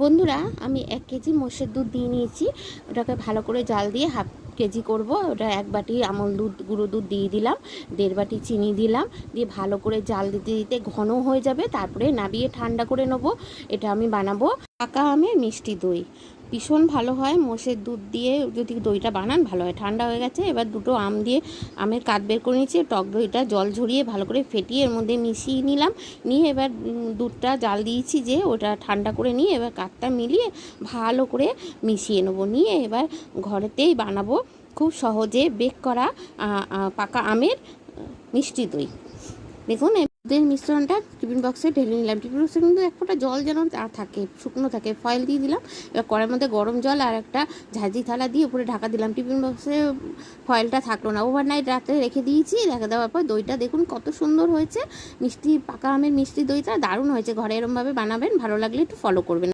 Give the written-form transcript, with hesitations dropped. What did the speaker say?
বন্ধুরা, আমি 1 কেজি মোষের দুধ দিয়ে নিয়েছি। ওটাকে ভালো করে জাল দিয়ে হাফ কেজি করব। ওটা 1 বাটি আমল দুধ, গুঁড়ো দুধ দিয়ে দিলাম, 1.5 বাটি চিনি দিলাম, দিয়ে ভালো করে জাল দিতে দিতে ঘন হয়ে যাবে। তারপরে নাবিয়ে ঠান্ডা করে নেব। এটা আমি বানাবো পাকা আমের মিষ্টি দই। ভীষণ ভালো হয় মোষের দুধ দিয়ে যদি দইটা বানান, ভালো হয়। ঠান্ডা হয়ে গেছে, এবার দুটো আম দিয়ে আমের কাঠ বের করে নিয়েছি। টক দইটা জল ঝরিয়ে ভালো করে ফেটিয়ে এর মধ্যে মিশিয়ে নিলাম। নিয়ে এবার দুধটা জাল দিয়েছি যে ওটা ঠান্ডা করে নিয়ে এবার কাঠটা মিলিয়ে ভালো করে মিশিয়ে নেবো। নিয়ে এবার ঘরেতেই বানাবো খুব সহজে বেক করা পাকা আমের মিষ্টি দই। দেখুন, এই দুধের মিশ্রণটা টিফিন বক্সে ঢেলে নিলাম। টিফিন বক্সে কিন্তু এক ফোঁটা জল যেন থাকে, শুকনো থাকে, ফয়েল দিয়ে দিলাম। এবার কড়াইয়ের মধ্যে গরম জল আর একটা ঝাঁঝি থালা দিয়ে উপরে ঢাকা দিলাম। টিফিন বক্সে ফয়েলটা থাকলো না, ওভারনাইট রাতে রেখে দিয়েছি। রেখে দেওয়ার পর দইটা দেখুন কত সুন্দর হয়েছে। মিষ্টি পাকা আমের মিষ্টি দইটা দারুণ হয়েছে। ঘরে এরমভাবে বানাবেন, ভালো লাগলে একটু ফলো করবেন।